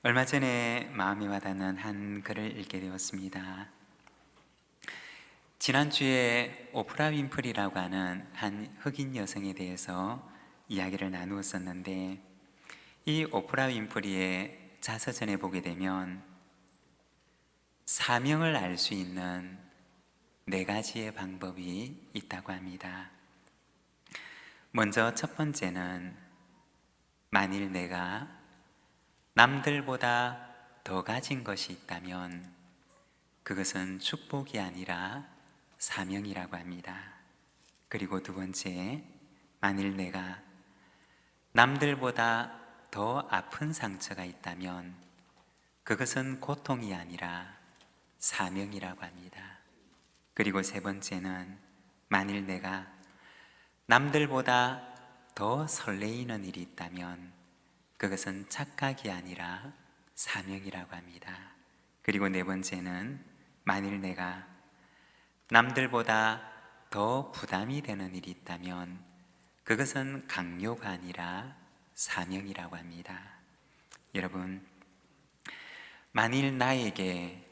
얼마 전에 마음이 와닿는 한 글을 읽게 되었습니다. 지난주에 오프라 윈프리라고 하는 한 흑인 여성에 대해서 이야기를 나누었었는데, 이 오프라 윈프리의 자서전에 보게 되면 사명을 알 수 있는 네 가지의 방법이 있다고 합니다. 먼저 첫 번째는, 만일 내가 남들보다 더 가진 것이 있다면 그것은 축복이 아니라 사명이라고 합니다. 그리고 두 번째, 만일 내가 남들보다 더 아픈 상처가 있다면 그것은 고통이 아니라 사명이라고 합니다. 그리고 세 번째는, 만일 내가 남들보다 더 설레이는 일이 있다면 그것은 착각이 아니라 사명이라고 합니다. 그리고 네 번째는, 만일 내가 남들보다 더 부담이 되는 일이 있다면 그것은 강요가 아니라 사명이라고 합니다. 여러분, 만일 나에게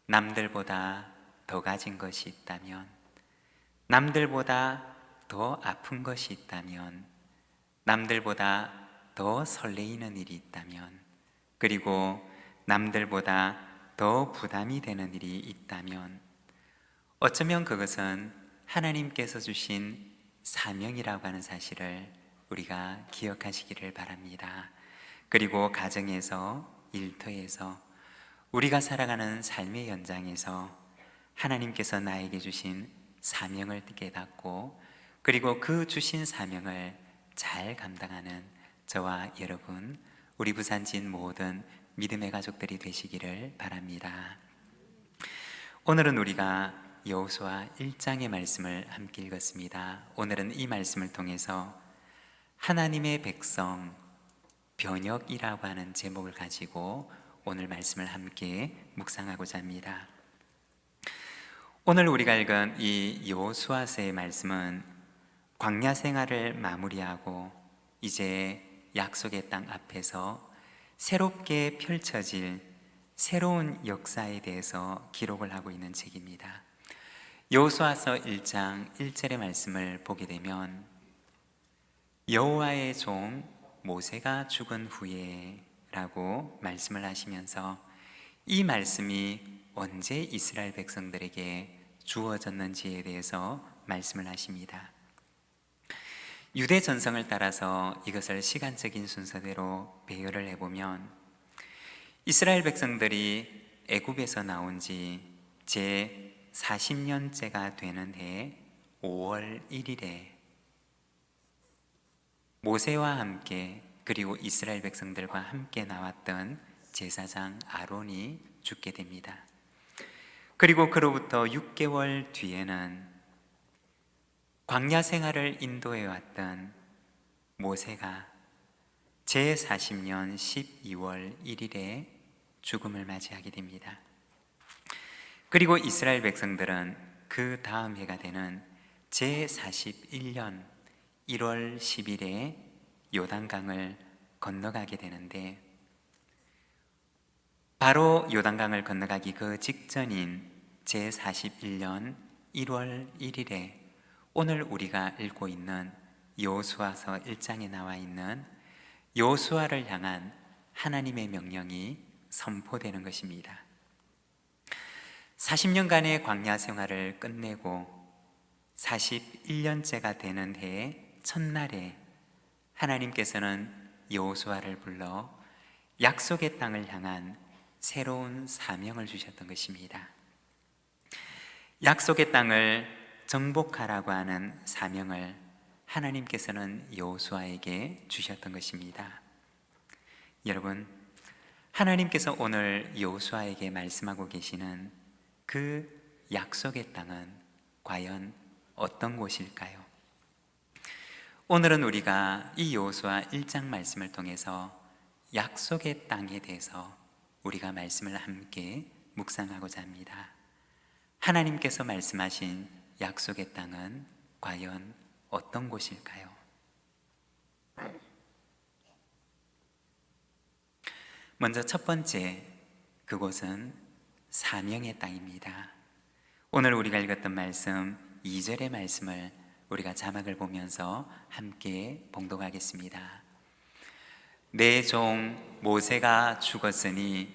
남들보다 더 가진 것이 있다면, 남들보다 더 아픈 것이 있다면, 남들보다 더 설레이는 일이 있다면, 그리고 남들보다 더 부담이 되는 일이 있다면, 어쩌면 그것은 하나님께서 주신 사명이라고 하는 사실을 우리가 기억하시기를 바랍니다. 그리고 가정에서, 일터에서, 우리가 살아가는 삶의 현장에서 하나님께서 나에게 주신 사명을 깨닫고, 그리고 그 주신 사명을 잘 감당하는 저와 여러분, 우리 부산진 모든 믿음의 가족들이 되시기를 바랍니다. 오늘은 우리가 여호수아 1장의 말씀을 함께 읽었습니다. 오늘은 이 말씀을 통해서 하나님의 백성 변혁이라고 하는 제목을 가지고 오늘 말씀을 함께 묵상하고자 합니다. 오늘 우리가 읽은 이 여호수아서의 말씀은 광야 생활을 마무리하고 이제 약속의 땅 앞에서 새롭게 펼쳐질 새로운 역사에 대해서 기록을 하고 있는 책입니다. 여호수아서 1장 1절의 말씀을 보게 되면, 여호와의 종 모세가 죽은 후에 라고 말씀을 하시면서 이 말씀이 언제 이스라엘 백성들에게 주어졌는지에 대해서 말씀을 하십니다. 유대 전성을 따라서 이것을 시간적인 순서대로 배열을 해보면, 이스라엘 백성들이 애굽에서 나온 지 제 40년째가 되는 해 5월 1일에 모세와 함께, 그리고 이스라엘 백성들과 함께 나왔던 제사장 아론이 죽게 됩니다. 그리고 그로부터 6개월 뒤에는 광야 생활을 인도해 왔던 모세가 제40년 12월 1일에 죽음을 맞이하게 됩니다. 그리고 이스라엘 백성들은 그 다음 해가 되는 제41년 1월 10일에 요단강을 건너가게 되는데, 바로 요단강을 건너가기 그 직전인 제41년 1월 1일에 오늘 우리가 읽고 있는 여호수아서 1장에 나와 있는 여호수아를 향한 하나님의 명령이 선포되는 것입니다. 40년간의 광야 생활을 끝내고 41년째가 되는 해의 첫날에 하나님께서는 여호수아를 불러 약속의 땅을 향한 새로운 사명을 주셨던 것입니다. 약속의 땅을 정복하라고 하는 사명을 하나님께서는 여호수아에게 주셨던 것입니다. 여러분, 하나님께서 오늘 여호수아에게 말씀하고 계시는 그 약속의 땅은 과연 어떤 곳일까요? 오늘은 우리가 이 여호수아 1장 말씀을 통해서 약속의 땅에 대해서 우리가 말씀을 함께 묵상하고자 합니다. 하나님께서 말씀하신 약속의 땅은 과연 어떤 곳일까요? 먼저 첫 번째, 그곳은 사명의 땅입니다. 오늘 우리가 읽었던 말씀 2절의 말씀을 우리가 자막을 보면서 함께 봉독하겠습니다. 내 종 모세가 죽었으니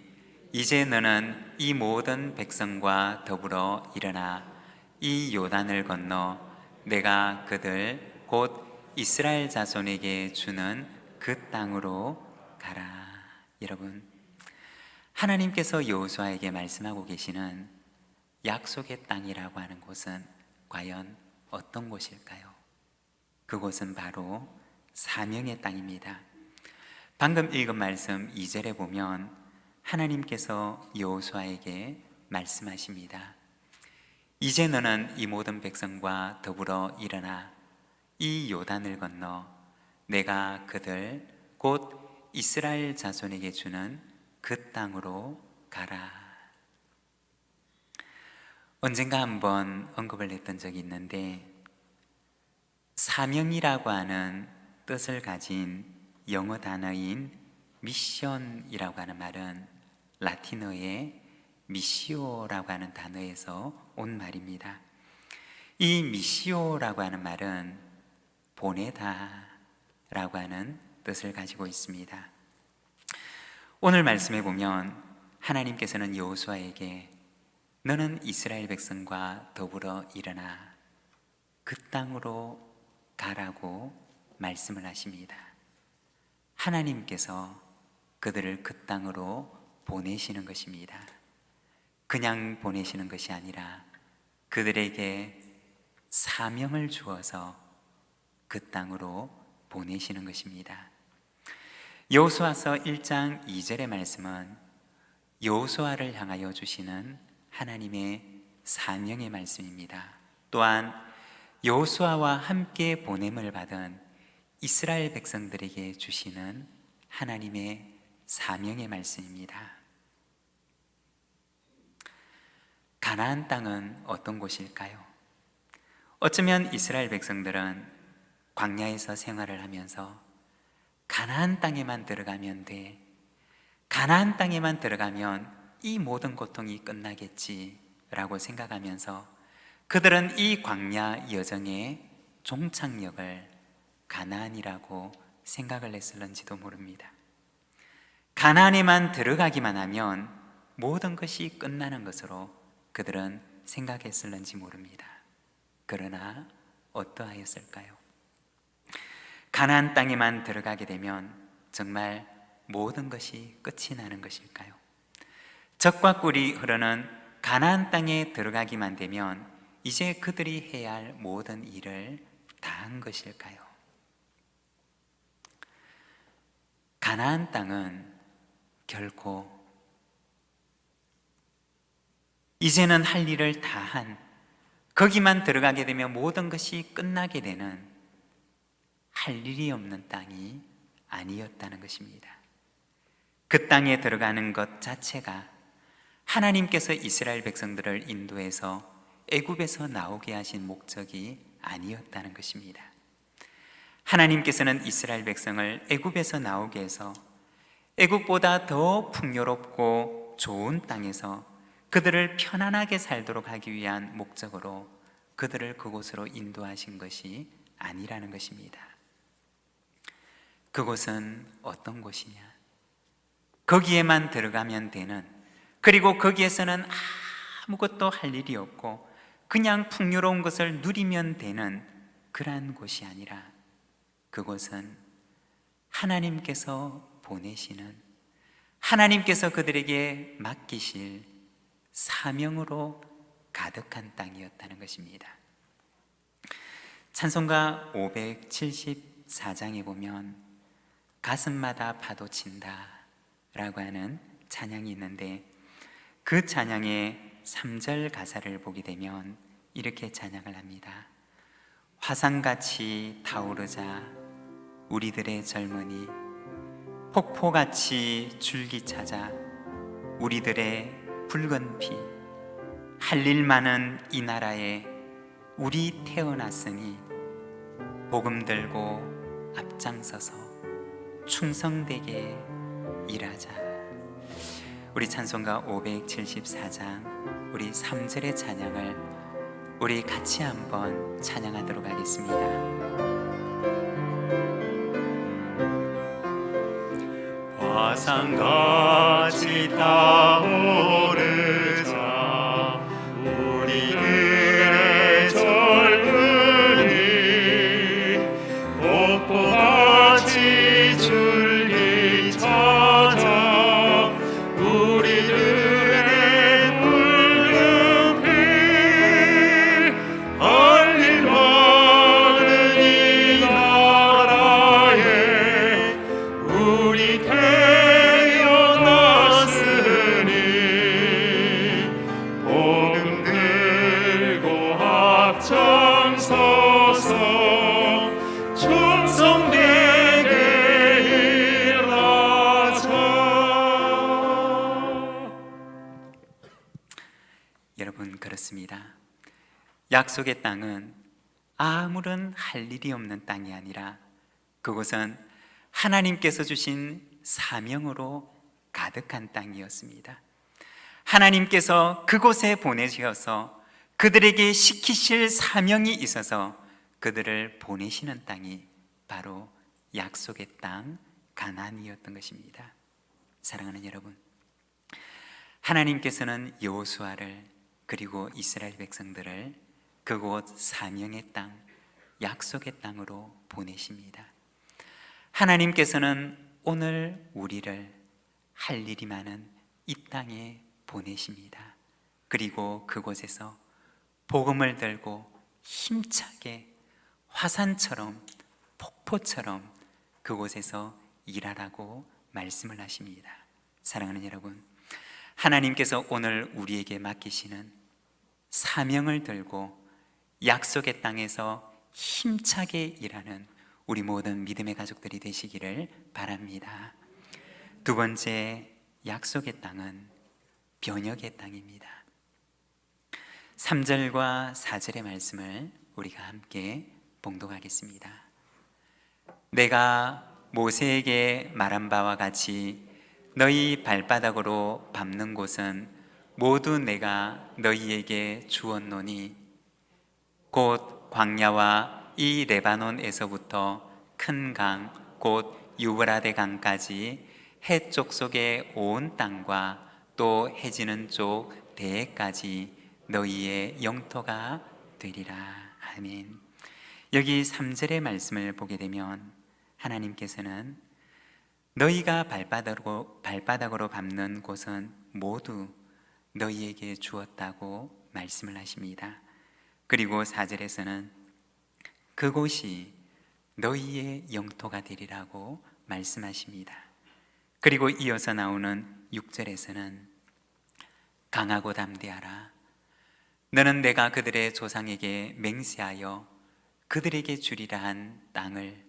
이제 너는 이 모든 백성과 더불어 일어나 이 요단을 건너 내가 그들 곧 이스라엘 자손에게 주는 그 땅으로 가라. 여러분, 하나님께서 여호수아에게 말씀하고 계시는 약속의 땅이라고 하는 곳은 과연 어떤 곳일까요? 그곳은 바로 사명의 땅입니다. 방금 읽은 말씀 2절에 보면 하나님께서 여호수아에게 말씀하십니다. 이제 너는 이 모든 백성과 더불어 일어나 이 요단을 건너 내가 그들 곧 이스라엘 자손에게 주는 그 땅으로 가라. 언젠가 한번 언급을 했던 적이 있는데, 사명이라고 하는 뜻을 가진 영어 단어인 미션이라고 하는 말은 라틴어의 미시오라고 하는 단어에서 온 말입니다. 이 미시오라고 하는 말은 보내다 라고 하는 뜻을 가지고 있습니다. 오늘 말씀에 보면 하나님께서는 여호수아에게 너는 이스라엘 백성과 더불어 일어나 그 땅으로 가라고 말씀을 하십니다. 하나님께서 그들을 그 땅으로 보내시는 것입니다. 그냥 보내시는 것이 아니라 그들에게 사명을 주어서 그 땅으로 보내시는 것입니다. 여호수아서 1장 2절의 말씀은 여호수아를 향하여 주시는 하나님의 사명의 말씀입니다. 또한 여호수아와 함께 보냄을 받은 이스라엘 백성들에게 주시는 하나님의 사명의 말씀입니다. 가나안 땅은 어떤 곳일까요? 어쩌면 이스라엘 백성들은 광야에서 생활을 하면서 가나안 땅에만 들어가면 돼, 가나안 땅에만 들어가면 이 모든 고통이 끝나겠지라고 생각하면서 그들은 이 광야 여정의 종착역을 가나안이라고 생각을 했을런지도 모릅니다. 가나안에만 들어가기만 하면 모든 것이 끝나는 것으로 그들은 생각했을런지 모릅니다. 그러나 어떠하였을까요? 가나안 땅에만 들어가게 되면 정말 모든 것이 끝이 나는 것일까요? 젖과 꿀이 흐르는 가나안 땅에 들어가기만 되면 이제 그들이 해야 할 모든 일을 다 한 것일까요? 가나안 땅은 결코 이제는 할 일을 다 한, 거기만 들어가게 되면 모든 것이 끝나게 되는 할 일이 없는 땅이 아니었다는 것입니다. 그 땅에 들어가는 것 자체가 하나님께서 이스라엘 백성들을 인도해서 애굽에서 나오게 하신 목적이 아니었다는 것입니다. 하나님께서는 이스라엘 백성을 애굽에서 나오게 해서 애굽보다 더 풍요롭고 좋은 땅에서 그들을 편안하게 살도록 하기 위한 목적으로 그들을 그곳으로 인도하신 것이 아니라는 것입니다. 그곳은 어떤 곳이냐? 거기에만 들어가면 되는, 그리고 거기에서는 아무것도 할 일이 없고 그냥 풍요로운 것을 누리면 되는 그러한 곳이 아니라 그곳은 하나님께서 보내시는, 하나님께서 그들에게 맡기실 사명으로 가득한 땅이었다는 것입니다. 찬송가 574장에 보면 가슴마다 파도친다 라고 하는 찬양이 있는데, 그 찬양의 3절 가사를 보게 되면 이렇게 찬양을 합니다. 화산같이 타오르자 우리들의 젊은이, 폭포같이 줄기차자 우리들의 붉은 피, 할 일 많은 이 나라에 우리 태어났으니 복음 들고 앞장서서 충성되게 일하자. 우리 찬송가 574장 우리 3절의 찬양을 우리 같이 한번 찬양하도록 하겠습니다. 화산같이 타오르자 우리들의 젊은이 폭포같이 줄기 찾아 우리들의 붉은 피 할일 많은 이 나라에 우리 태어났으니 복음 들고 앞장서서 충성되게 일하자. 여러분, 그렇습니다. 약속의 땅은 아무런 할 일이 없는 땅이 아니라 그곳은 하나님께서 주신 사명으로 가득한 땅이었습니다. 하나님께서 그곳에 보내셔서 그들에게 시키실 사명이 있어서 그들을 보내시는 땅이 바로 약속의 땅 가나안이었던 것입니다. 사랑하는 여러분, 하나님께서는 여호수아를 그리고 이스라엘 백성들을 그곳 사명의 땅, 약속의 땅으로 보내십니다. 하나님께서는 오늘 우리를 할 일이 많은 이 땅에 보내십니다. 그리고 그곳에서 복음을 들고 힘차게 화산처럼 폭포처럼 그곳에서 일하라고 말씀을 하십니다. 사랑하는 여러분, 하나님께서 오늘 우리에게 맡기시는 사명을 들고 약속의 땅에서 힘차게 일하는 우리 모든 믿음의 가족들이 되시기를 바랍니다. 두 번째, 약속의 땅은 변혁의 땅입니다. 3절과 4절의 말씀을 우리가 함께 봉독하겠습니다. 내가 모세에게 말한 바와 같이 너희 발바닥으로 밟는 곳은 모두 내가 너희에게 주었노니 곧 광야와 이 레바논에서부터 큰 강, 곧 유브라데 강까지 해쪽 속의 온 땅과 또 해지는 쪽 대해까지 너희의 영토가 되리라. 아멘. 여기 3절의 말씀을 보게 되면 하나님께서는 너희가 발바닥으로 밟는 곳은 모두 너희에게 주었다고 말씀을 하십니다. 그리고 4절에서는 그곳이 너희의 영토가 되리라고 말씀하십니다. 그리고 이어서 나오는 6절에서는 강하고 담대하라. 너는 내가 그들의 조상에게 맹세하여 그들에게 주리라 한 땅을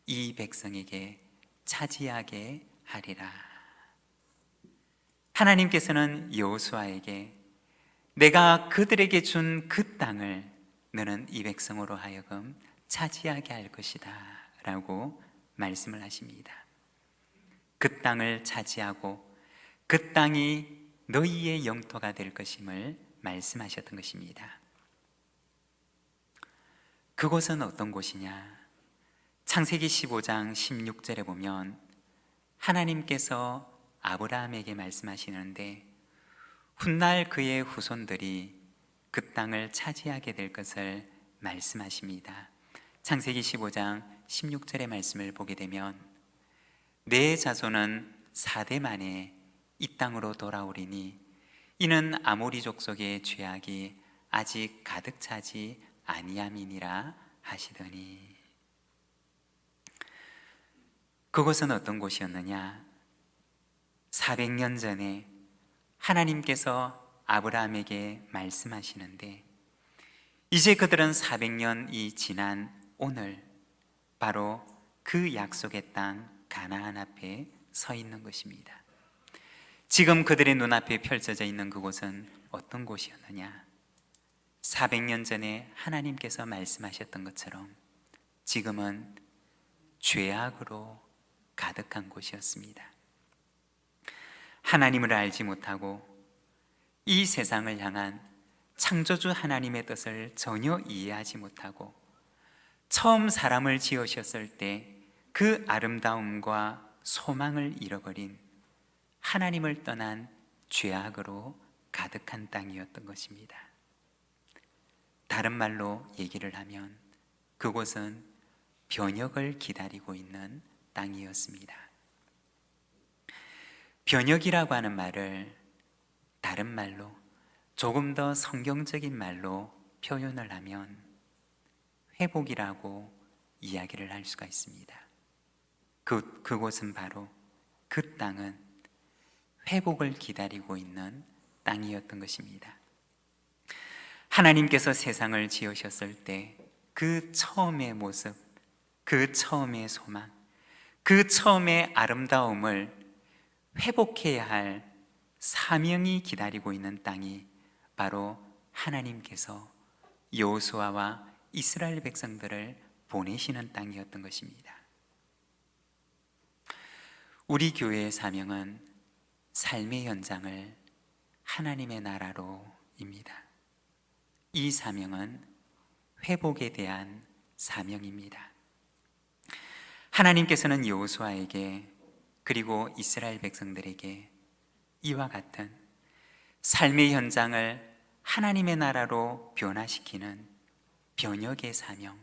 이 백성에게 차지하게 하리라. 하나님께서는 여호수아에게 내가 그들에게 준 그 땅을 너는 이 백성으로 하여금 차지하게 할 것이다 라고 말씀을 하십니다. 그 땅을 차지하고 그 땅이 너희의 영토가 될 것임을 말씀하셨던 것입니다. 그곳은 어떤 곳이냐? 창세기 15장 16절에 보면 하나님께서 아브라함에게 말씀하시는데 훗날 그의 후손들이 그 땅을 차지하게 될 것을 말씀하십니다. 창세기 15장 16절의 말씀을 보게 되면 내 자손은 4대 만에 이 땅으로 돌아오리니 이는 아모리 족속의 죄악이 아직 가득 차지 아니함이니라 하시더니, 그곳은 어떤 곳이었느냐? 400년 전에 하나님께서 아브라함에게 말씀하시는데 이제 그들은 400년이 지난 오늘 바로 그 약속의 땅 가나안 앞에 서 있는 것입니다. 지금 그들의 눈앞에 펼쳐져 있는 그곳은 어떤 곳이었느냐? 400년 전에 하나님께서 말씀하셨던 것처럼 지금은 죄악으로 가득한 곳이었습니다. 하나님을 알지 못하고 이 세상을 향한 창조주 하나님의 뜻을 전혀 이해하지 못하고 처음 사람을 지으셨을 때 그 아름다움과 소망을 잃어버린 하나님을 떠난 죄악으로 가득한 땅이었던 것입니다. 다른 말로 얘기를 하면 그곳은 변혁을 기다리고 있는 땅이었습니다. 변혁이라고 하는 말을 다른 말로 조금 더 성경적인 말로 표현을 하면 회복이라고 이야기를 할 수가 있습니다. 그곳은 바로 그 땅은 회복을 기다리고 있는 땅이었던 것입니다. 하나님께서 세상을 지으셨을 때 그 처음의 모습, 그 처음의 소망, 그 처음의 아름다움을 회복해야 할 사명이 기다리고 있는 땅이 바로 하나님께서 여호수아와 이스라엘 백성들을 보내시는 땅이었던 것입니다. 우리 교회의 사명은 삶의 현장을 하나님의 나라로입니다. 이 사명은 회복에 대한 사명입니다. 하나님께서는 여호수아에게 그리고 이스라엘 백성들에게 이와 같은 삶의 현장을 하나님의 나라로 변화시키는 변혁의 사명,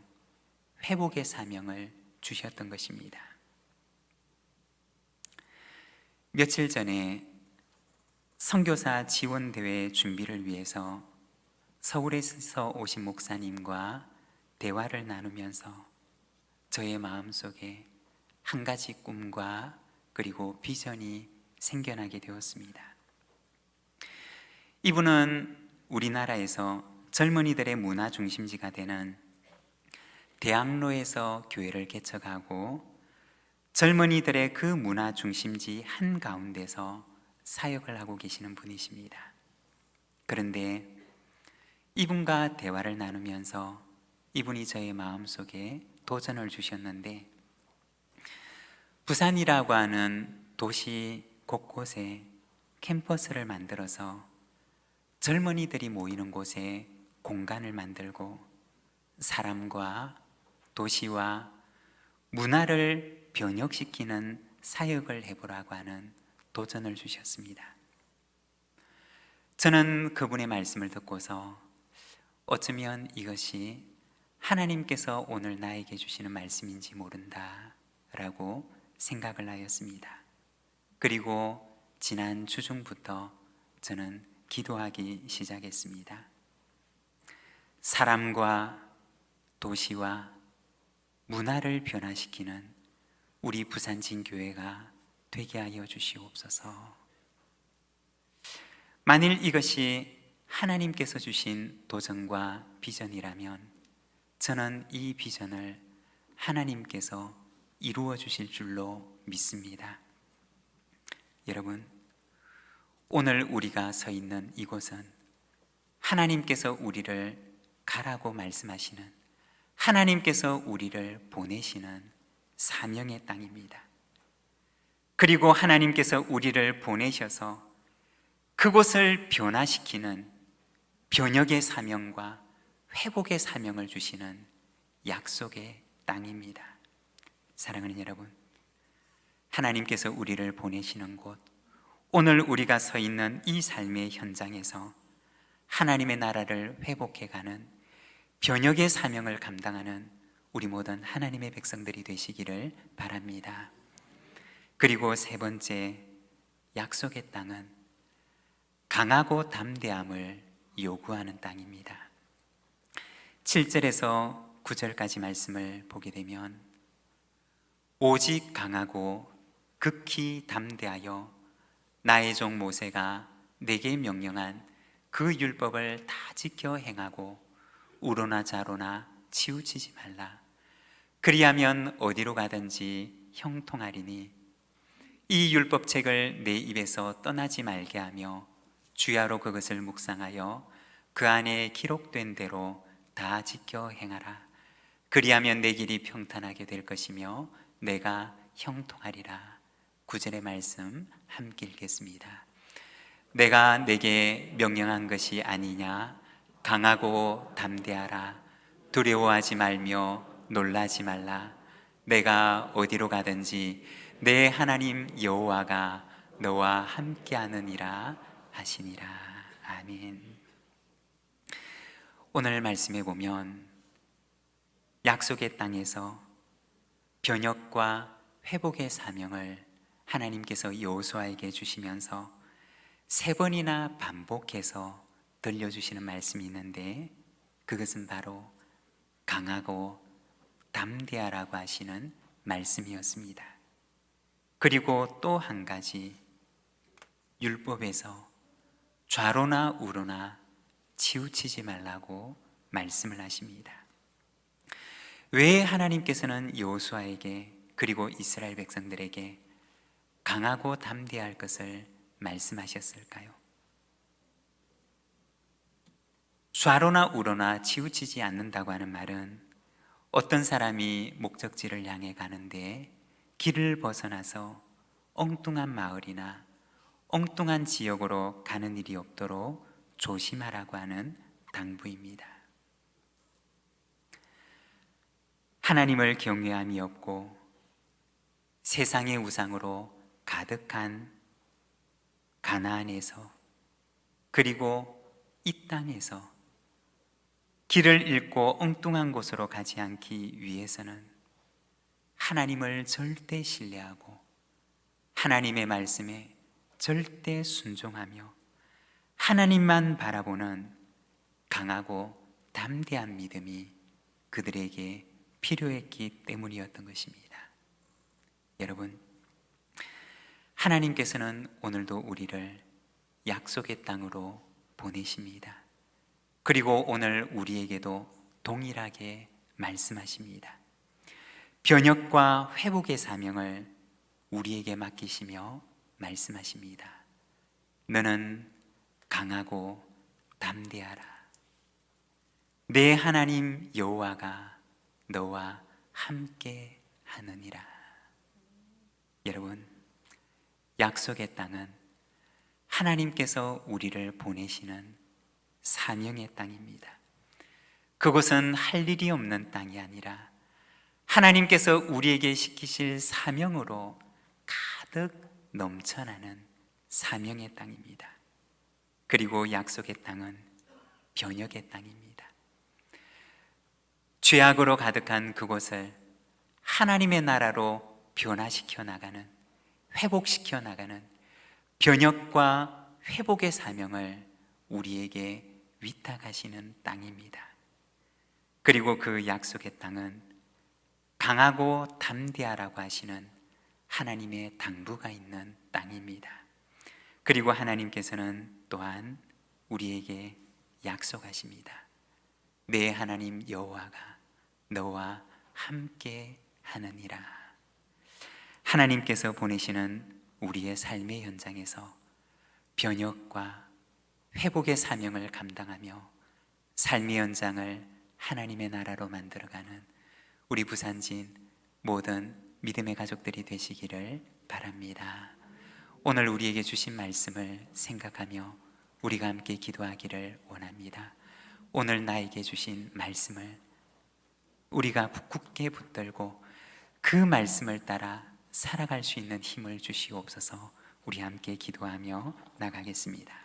회복의 사명을 주셨던 것입니다. 며칠 전에 선교사 지원대회 준비를 위해서 서울에서 오신 목사님과 대화를 나누면서 저의 마음속에 한 가지 꿈과 그리고 비전이 생겨나게 되었습니다. 이분은 우리나라에서 젊은이들의 문화 중심지가 되는 대학로에서 교회를 개척하고 젊은이들의 그 문화 중심지 한가운데서 사역을 하고 계시는 분이십니다. 그런데 이분과 대화를 나누면서 이분이 저의 마음속에 도전을 주셨는데, 부산이라고 하는 도시 곳곳에 캠퍼스를 만들어서 젊은이들이 모이는 곳에 공간을 만들고 사람과 도시와 문화를 변혁시키는 사역을 해보라고 하는 도전을 주셨습니다. 저는 그분의 말씀을 듣고서 어쩌면 이것이 하나님께서 오늘 나에게 주시는 말씀인지 모른다 라고 생각을 하였습니다. 그리고 지난 주중부터 저는 기도하기 시작했습니다. 사람과 도시와 문화를 변화시키는 우리 부산진교회가 되게 하여 주시옵소서. 만일 이것이 하나님께서 주신 도전과 비전이라면 저는 이 비전을 하나님께서 이루어 주실 줄로 믿습니다. 여러분, 오늘 우리가 서 있는 이곳은 하나님께서 우리를 가라고 말씀하시는, 하나님께서 우리를 보내시는 사명의 땅입니다. 그리고 하나님께서 우리를 보내셔서 그곳을 변화시키는 변혁의 사명과 회복의 사명을 주시는 약속의 땅입니다. 사랑하는 여러분, 하나님께서 우리를 보내시는 곳, 오늘 우리가 서 있는 이 삶의 현장에서 하나님의 나라를 회복해가는 변혁의 사명을 감당하는 우리 모든 하나님의 백성들이 되시기를 바랍니다. 그리고 세 번째, 약속의 땅은 강하고 담대함을 요구하는 땅입니다. 7절에서 9절까지 말씀을 보게 되면 오직 강하고 극히 담대하여 나의 종 모세가 내게 명령한 그 율법을 다 지켜 행하고 우로나 좌로나 치우치지 말라. 그리하면 어디로 가든지 형통하리니 이 율법책을 내 입에서 떠나지 말게 하며 주야로 그것을 묵상하여 그 안에 기록된 대로 다 지켜 행하라. 그리하면 내 길이 평탄하게 될 것이며 내가 형통하리라. 9절의 말씀 함께 읽겠습니다. 내가 내게 명령한 것이 아니냐? 강하고 담대하라. 두려워하지 말며 놀라지 말라. 내가 어디로 가든지 내 하나님 여호와가 너와 함께하느니라 하시니라. 아멘. 오늘 말씀에 보면 약속의 땅에서 변혁과 회복의 사명을 하나님께서 여호수아에게 주시면서 3번이나 반복해서 들려주시는 말씀이 있는데, 그것은 바로 강하고 담대하라고 하시는 말씀이었습니다. 그리고 또 한 가지, 율법에서 좌로나 우로나 치우치지 말라고 말씀을 하십니다. 왜 하나님께서는 여호수아에게 그리고 이스라엘 백성들에게 강하고 담대할 것을 말씀하셨을까요? 좌로나 우로나 치우치지 않는다고 하는 말은 어떤 사람이 목적지를 향해 가는데 길을 벗어나서 엉뚱한 마을이나 엉뚱한 지역으로 가는 일이 없도록 조심하라고 하는 당부입니다. 하나님을 경외함이 없고 세상의 우상으로 가득한 가나안에서, 그리고 이 땅에서 길을 잃고 엉뚱한 곳으로 가지 않기 위해서는 하나님을 절대 신뢰하고 하나님의 말씀에 절대 순종하며 하나님만 바라보는 강하고 담대한 믿음이 그들에게 필요했기 때문이었던 것입니다. 여러분, 하나님께서는 오늘도 우리를 약속의 땅으로 보내십니다. 그리고 오늘 우리에게도 동일하게 말씀하십니다. 변혁과 회복의 사명을 우리에게 맡기시며 말씀하십니다. 너는 강하고 담대하라. 내 하나님 여호와가 너와 함께 하느니라. 여러분, 약속의 땅은 하나님께서 우리를 보내시는 사명의 땅입니다. 그곳은 할 일이 없는 땅이 아니라 하나님께서 우리에게 시키실 사명으로 가득 넘쳐나는 사명의 땅입니다. 그리고 약속의 땅은 변혁의 땅입니다. 죄악으로 가득한 그곳을 하나님의 나라로 변화시켜 나가는, 회복시켜 나가는 변혁과 회복의 사명을 우리에게 위탁하시는 땅입니다. 그리고 그 약속의 땅은 강하고 담대하라고 하시는 하나님의 당부가 있는 땅입니다. 그리고 하나님께서는 또한 우리에게 약속하십니다. 내 하나님 여호와가 너와 함께 하느니라. 하나님께서 보내시는 우리의 삶의 현장에서 변혁과 회복의 사명을 감당하며 삶의 현장을 하나님의 나라로 만들어가는 우리 부산진 모든 믿음의 가족들이 되시기를 바랍니다. 오늘 우리에게 주신 말씀을 생각하며 우리가 함께 기도하기를 원합니다. 오늘 나에게 주신 말씀을 우리가 굳게 붙들고 그 말씀을 따라 살아갈 수 있는 힘을 주시옵소서. 우리 함께 기도하며 나가겠습니다.